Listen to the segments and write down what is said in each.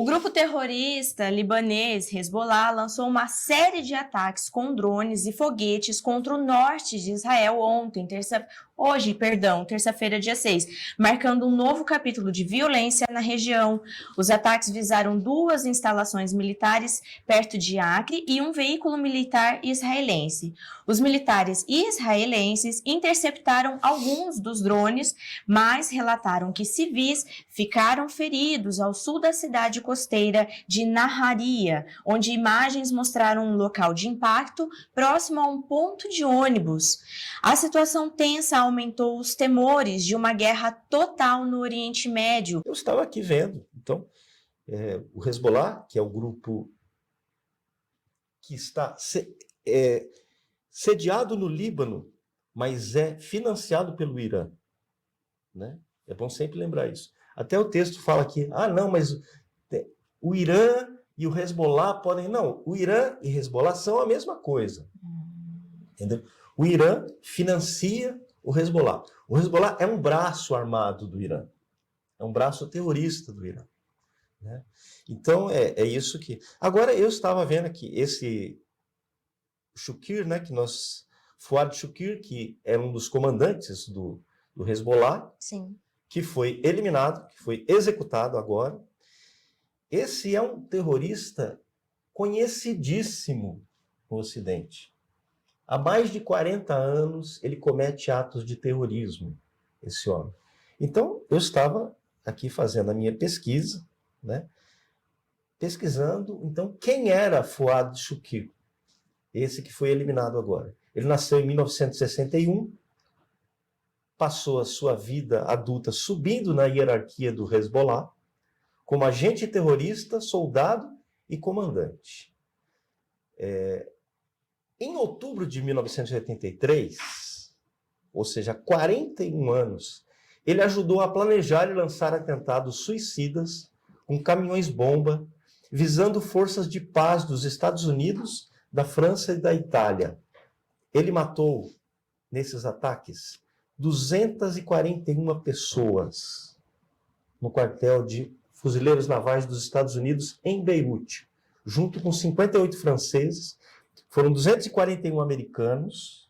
O grupo terrorista libanês Hezbollah lançou uma série de ataques com drones e foguetes contra o norte de Israel hoje, terça-feira, dia 6, marcando um novo capítulo de violência na região. Os ataques visaram duas instalações militares perto de Acre e um veículo militar israelense. Os militares israelenses interceptaram alguns dos drones, mas relataram que civis ficaram feridos ao sul da cidade costeira de Naharia, onde imagens mostraram um local de impacto próximo a um ponto de ônibus. A situação tensa aumentou os temores de uma guerra total no Oriente Médio. Eu estava aqui vendo, então, o Hezbollah, que é o grupo que está sediado no Líbano, mas é financiado pelo Irã, né? É bom sempre lembrar isso. Até o texto fala aqui, não, mas o Irã e o Hezbollah podem... Não, o Irã e Hezbollah são a mesma coisa. Entendeu? O Irã financia o Hezbollah. O Hezbollah é um braço armado do Irã. É um braço terrorista do Irã, né? Então, é isso que... Agora, eu estava vendo aqui, esse Shukr, né, Fuad Shukr, que é um dos comandantes do Hezbollah, Sim, que foi eliminado, que foi executado agora. Esse é um terrorista conhecidíssimo no Ocidente. Há mais de 40 anos ele comete atos de terrorismo, esse homem. Então, eu estava aqui fazendo a minha pesquisa, né? Pesquisando, então, quem era Fuad Shukr, esse que foi eliminado agora. Ele nasceu em 1961, passou a sua vida adulta subindo na hierarquia do Hezbollah, como agente terrorista, soldado e comandante. Em outubro de 1983, ou seja, 41 anos, ele ajudou a planejar e lançar atentados suicidas com caminhões-bomba, visando forças de paz dos Estados Unidos, da França e da Itália. Ele matou, nesses ataques, 241 pessoas no quartel de fuzileiros navais dos Estados Unidos em Beirute, junto com 58 franceses. Foram 241 americanos,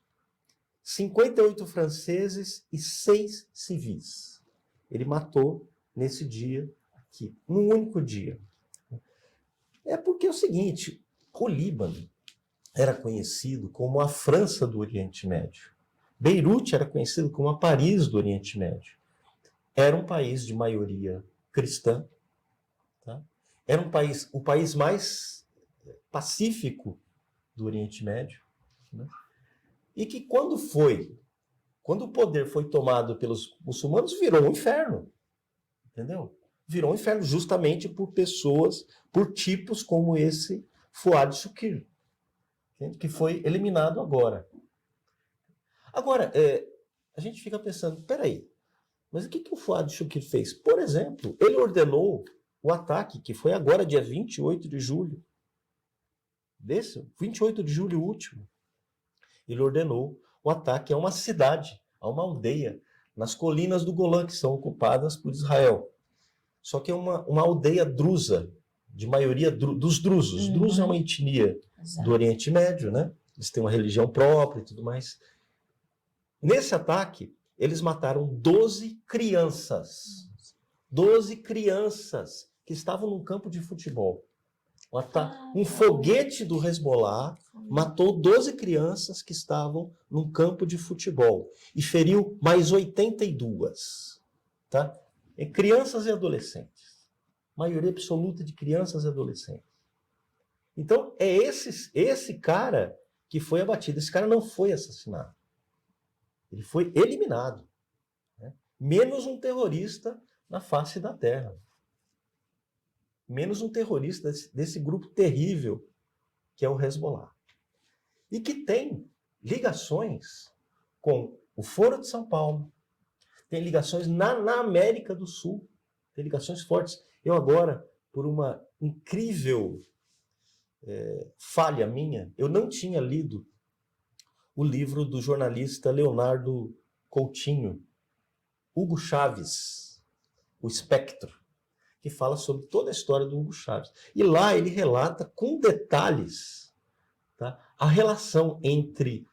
58 franceses e 6 civis. Ele matou nesse dia aqui, num único dia. É porque é o seguinte, o Líbano era conhecido como a França do Oriente Médio. Beirute era conhecido como a Paris do Oriente Médio. Era um país de maioria cristã, tá? Era o país mais pacífico do Oriente Médio, né? E que quando o poder foi tomado pelos muçulmanos, virou um inferno, entendeu? Virou um inferno justamente por pessoas, por tipos como esse Fuad Shukr, que foi eliminado agora. Agora, a gente fica pensando, peraí, mas o que o Fuad Shukr fez? Por exemplo, ele ordenou o ataque, que foi agora, dia 28 de julho. 28 de julho último. Ele ordenou o ataque a uma cidade, a uma aldeia, nas colinas do Golã, que são ocupadas por Israel. Só que é uma aldeia drusa, de maioria dos drusos. Os drusos é uma etnia do Oriente Médio, né? Eles têm uma religião própria e tudo mais. Nesse ataque, eles mataram 12 crianças. 12 crianças que estavam num campo de futebol. Um foguete do Hezbollah matou 12 crianças que estavam num campo de futebol e feriu mais 82. Tá? Crianças e adolescentes. Maioria absoluta de crianças e adolescentes. Então, é esse cara que foi abatido. Esse cara não foi assassinado. Ele foi eliminado, né? Menos um terrorista na face da Terra. Menos um terrorista desse grupo terrível que é o Hezbollah. E que tem ligações com o Foro de São Paulo, tem ligações na América do Sul, tem ligações fortes. Eu agora, por uma incrível falha minha, eu não tinha lido o livro do jornalista Leonardo Coutinho, Hugo Chaves, O Espectro, que fala sobre toda a história do Hugo Chávez. E lá ele relata com detalhes, tá, a relação entre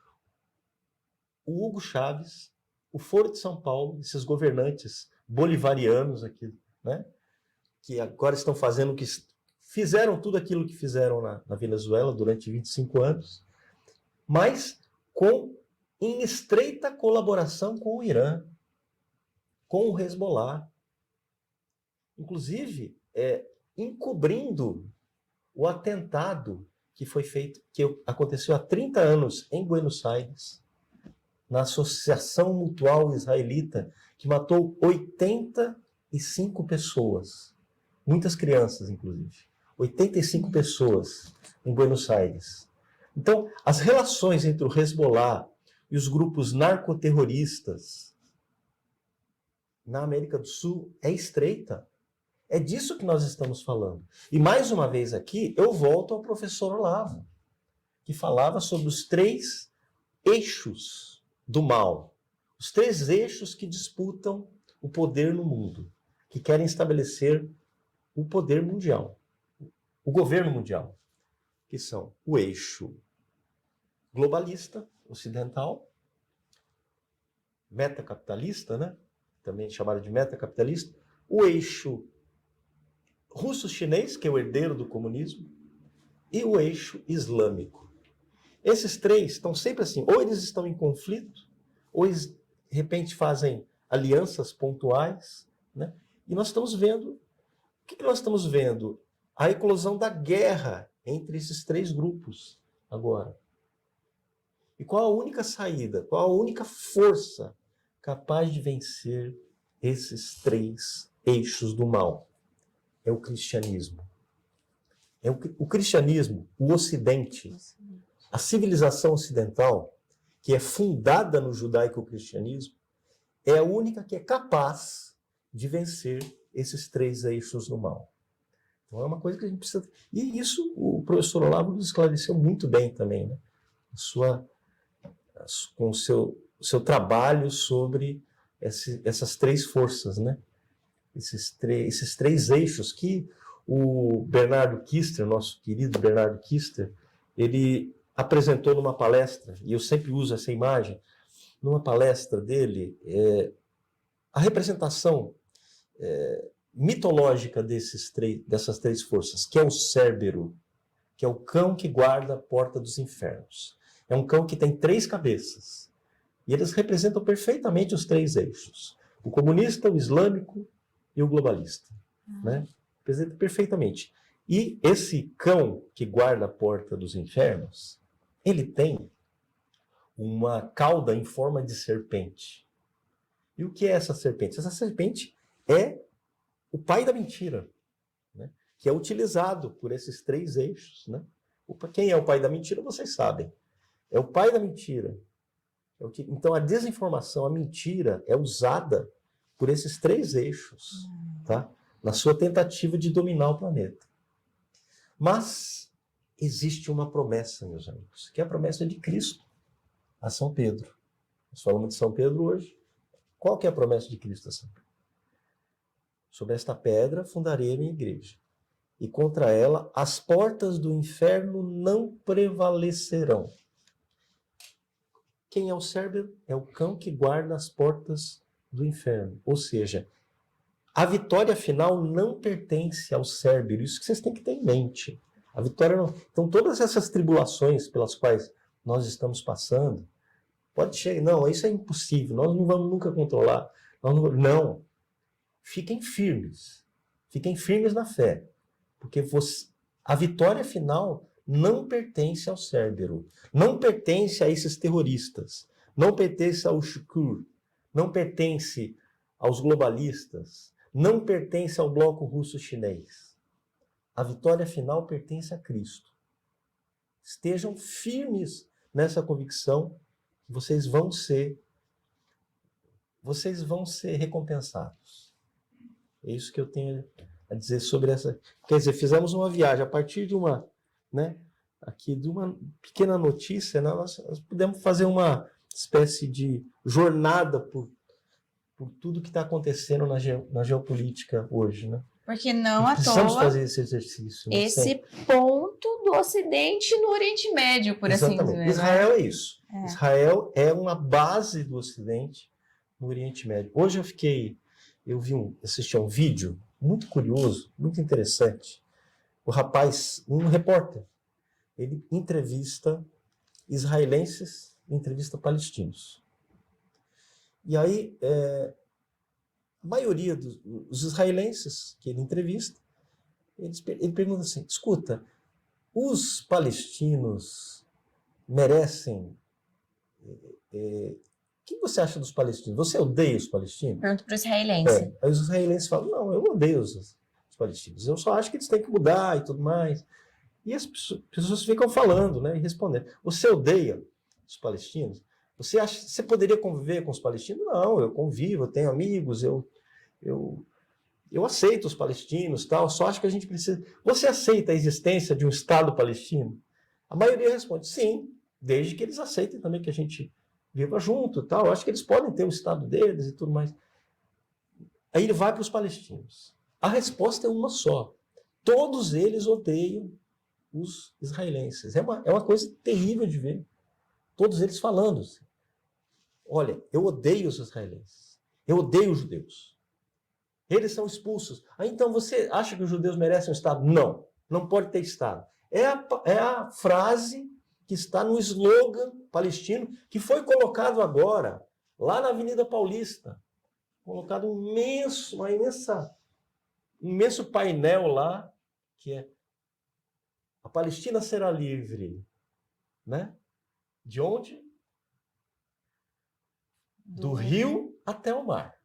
o Hugo Chávez, o Foro de São Paulo, esses governantes bolivarianos aqui, né, que agora estão fazendo fizeram tudo aquilo que fizeram na Venezuela durante 25 anos, mas em estreita colaboração com o Irã, com o Hezbollah, inclusive encobrindo o atentado que foi feito, que aconteceu há 30 anos em Buenos Aires, na Associação Mutual Israelita, que matou 85 pessoas, muitas crianças, inclusive. 85 pessoas em Buenos Aires. Então, as relações entre o Hezbollah e os grupos narcoterroristas na América do Sul é estreita. É disso que nós estamos falando. E mais uma vez aqui, eu volto ao professor Olavo, que falava sobre os 3 eixos do mal. Os 3 eixos que disputam o poder no mundo, que querem estabelecer o poder mundial, o governo mundial, que são o eixo globalista, ocidental, metacapitalista, né? Também chamado de metacapitalista, o eixo russo-chinês, que é o herdeiro do comunismo, e o eixo islâmico. Esses 3 estão sempre assim, ou eles estão em conflito, ou eles, de repente, fazem alianças pontuais, né? E nós estamos vendo, o que nós estamos vendo? A eclosão da guerra entre esses 3 grupos agora. E qual a única saída, qual a única força capaz de vencer esses 3 eixos do mal? É o cristianismo. É o cristianismo, o Ocidente, a civilização ocidental, que é fundada no judaico-cristianismo, é a única que é capaz de vencer esses 3 eixos do mal. Então é uma coisa que a gente precisa... E isso o professor Olavo nos esclareceu muito bem também, né? Com o seu trabalho sobre essas 3 forças, né? Esses três eixos que o Bernardo Kister, nosso querido Bernardo Kister, ele apresentou numa palestra, e eu sempre uso essa imagem, numa palestra dele, a representação mitológica dessas 3 forças, que é o Cérbero, que é o cão que guarda a porta dos infernos. É um cão que tem 3 cabeças. E eles representam perfeitamente os 3 eixos. O comunista, o islâmico e o globalista. Né? Representa perfeitamente. E esse cão que guarda a porta dos infernos, ele tem uma cauda em forma de serpente. E o que é essa serpente? Essa serpente é o pai da mentira, né? Que é utilizado por esses 3 eixos. Né? Quem é o pai da mentira, vocês sabem. É o pai da mentira. Então, a desinformação, a mentira, é usada por esses 3 eixos, tá? Na sua tentativa de dominar o planeta. Mas existe uma promessa, meus amigos, que é a promessa de Cristo a São Pedro. Nós falamos de São Pedro hoje. Qual que é a promessa de Cristo a São Pedro? Sobre esta pedra fundarei a minha igreja, e contra ela as portas do inferno não prevalecerão. Quem é o Cérbero? É o cão que guarda as portas do inferno. Ou seja, a vitória final não pertence ao Cérbero. Isso que vocês têm que ter em mente. A vitória não... Então, todas essas tribulações pelas quais nós estamos passando, pode chegar, não, isso é impossível, nós não vamos nunca controlar. Não. Fiquem firmes na fé, porque a vitória final não pertence ao Cérbero, não pertence a esses terroristas, não pertence ao Shukur, não pertence aos globalistas, não pertence ao bloco russo-chinês. A vitória final pertence a Cristo. Estejam firmes nessa convicção, vocês vão ser recompensados. É isso que eu tenho a dizer sobre essa... Quer dizer, fizemos uma viagem a partir de uma, né, aqui de uma pequena notícia, né, nós pudemos fazer uma espécie de jornada por tudo que está acontecendo na geopolítica hoje, né? Porque não à Precisamos toa fazer esse exercício. Né? esse Sempre. ponto do Ocidente no Oriente Médio, por assim Exatamente. dizer. Israel é isso. É. Israel é uma base do Ocidente no Oriente Médio. Hoje assisti a um vídeo muito curioso, muito interessante. O rapaz, um repórter, ele entrevista israelenses, entrevista palestinos. E aí, a maioria dos israelenses que ele entrevista, ele pergunta assim, escuta, os palestinos merecem... o que você acha dos palestinos? Você odeia os palestinos? Pergunta para o israelense. Aí os israelenses falam, não, eu odeio os palestinos. Eu só acho que eles têm que mudar e tudo mais. E as pessoas ficam falando, né, e respondendo. Você odeia os palestinos? Você poderia conviver com os palestinos? Não, eu convivo, eu tenho amigos, eu aceito os palestinos, tal, só acho que a gente precisa... Você aceita a existência de um Estado palestino? A maioria responde, sim, desde que eles aceitem também que a gente viva junto, tal. Eu acho que eles podem ter o Estado deles e tudo mais. Aí ele vai para os palestinos. A resposta é uma só. Todos eles odeiam os israelenses. É uma coisa terrível de ver. Todos eles falando assim, olha, eu odeio os israelenses. Eu odeio os judeus. Eles são expulsos. Então você acha que os judeus merecem um Estado? Não, não pode ter Estado. É a frase que está no slogan palestino, que foi colocado agora, lá na Avenida Paulista. Colocado um imenso painel lá, que é a Palestina será livre, né? De onde? Do rio até o mar.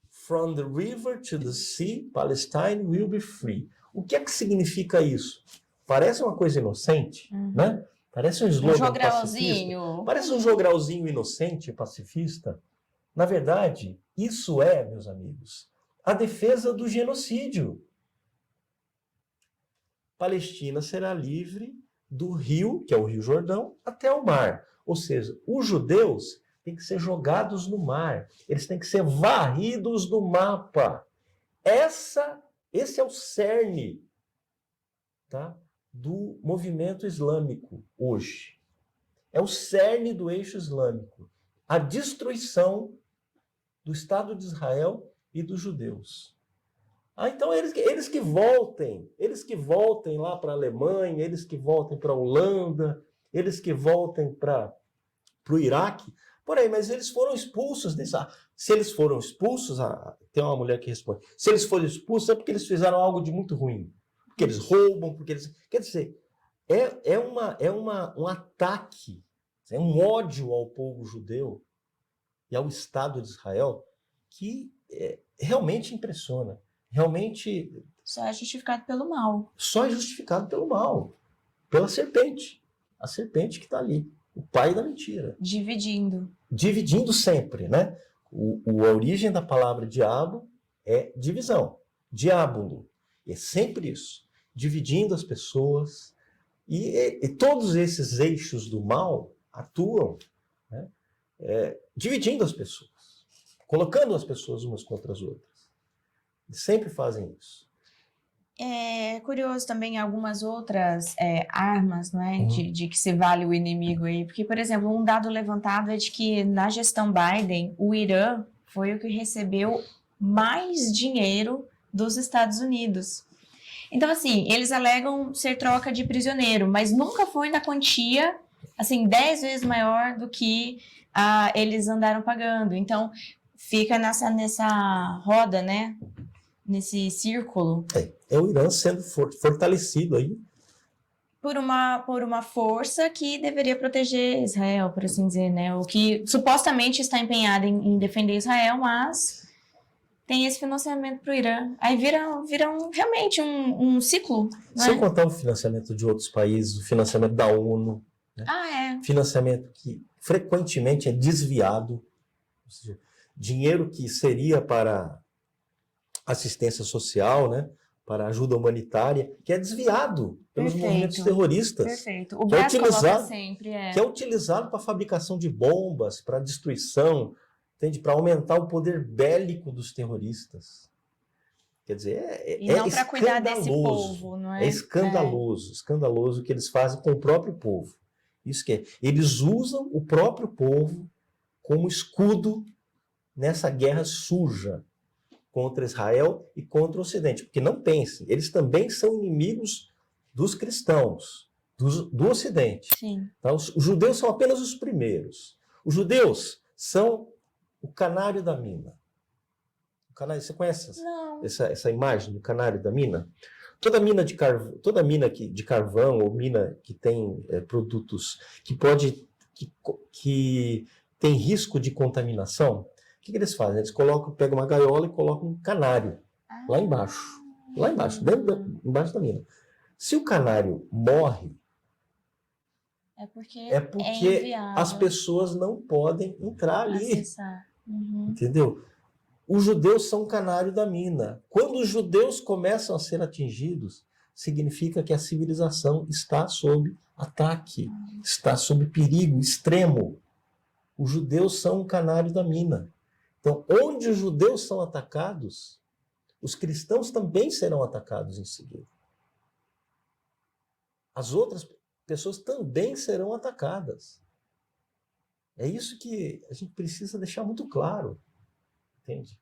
From the river to the sea, Palestine will be free. O que é que significa isso? Parece uma coisa inocente, né? Parece um slogan pacifista. Parece um jogralzinho inocente, pacifista. Na verdade, isso é, meus amigos, a defesa do genocídio. Palestina será livre do rio, que é o Rio Jordão, até o mar. Ou seja, os judeus têm que ser jogados no mar. Eles têm que ser varridos do mapa. Esse é o cerne, tá, do movimento islâmico hoje. É o cerne do eixo islâmico. A destruição do Estado de Israel e dos judeus. Então eles que voltem lá para a Alemanha, eles que voltem para a Holanda, eles que voltem para o Iraque. Porém, mas eles foram expulsos desse... Se eles foram expulsos, tem uma mulher que responde, se eles foram expulsos é porque eles fizeram algo de muito ruim. Porque eles roubam, porque eles... Quer dizer, um ataque, é um ódio ao povo judeu e ao Estado de Israel que realmente impressiona. Realmente... Só é justificado pelo mal. Só é justificado pelo mal. Pela serpente. A serpente que está ali. O pai da mentira. Dividindo sempre, né? A origem da palavra diabo é divisão. Diábulo. É sempre isso. Dividindo as pessoas. E todos esses eixos do mal atuam, né? Dividindo as pessoas. Colocando as pessoas umas contra as outras. Eles sempre fazem isso. É curioso também algumas outras armas, não é? De que se vale o inimigo aí. Porque, por exemplo, um dado levantado é de que na gestão Biden, o Irã foi o que recebeu mais dinheiro dos Estados Unidos. Então, assim, eles alegam ser troca de prisioneiro, mas nunca foi na quantia, assim, 10 vezes maior do que eles andaram pagando. Então, fica nessa roda, né? Nesse círculo. É o Irã sendo fortalecido aí. Por uma força que deveria proteger Israel, por assim dizer, né? O que supostamente está empenhado em defender Israel, mas tem esse financiamento para o Irã. Aí vira realmente um ciclo. Sem contar o financiamento de outros países, o financiamento da ONU. Né? Financiamento que frequentemente é desviado. Ou seja, dinheiro que seria para assistência social, né, para ajuda humanitária, que é desviado pelos movimentos terroristas. Perfeito. O Brasil coloca sempre. Que é utilizado para a fabricação de bombas, para destruição, entende? Para aumentar o poder bélico dos terroristas. Quer dizer, E não para cuidar desse escandaloso. povo, não é? É escandaloso, escandaloso o que eles fazem com o próprio povo. Isso que é. Eles usam o próprio povo como escudo nessa guerra suja contra Israel e contra o Ocidente. Porque não pensem, eles também são inimigos dos cristãos, do Ocidente. Sim. Tá? Os judeus são apenas os primeiros. Os judeus são o canário da mina. O canário, você conhece essa imagem do canário da mina? Toda mina de carvão ou mina que tem produtos que tem risco de contaminação, o que eles fazem? Eles pegam uma gaiola e colocam um canário lá embaixo, embaixo da mina. Se o canário morre, é porque as pessoas não podem entrar ali. Acessar. Uhum. Entendeu? Os judeus são o canário da mina. Quando os judeus começam a ser atingidos, significa que a civilização está sob ataque, está sob perigo extremo. Os judeus são o canário da mina. Então, onde os judeus são atacados, os cristãos também serão atacados em seguida. As outras pessoas também serão atacadas. É isso que a gente precisa deixar muito claro. Entende?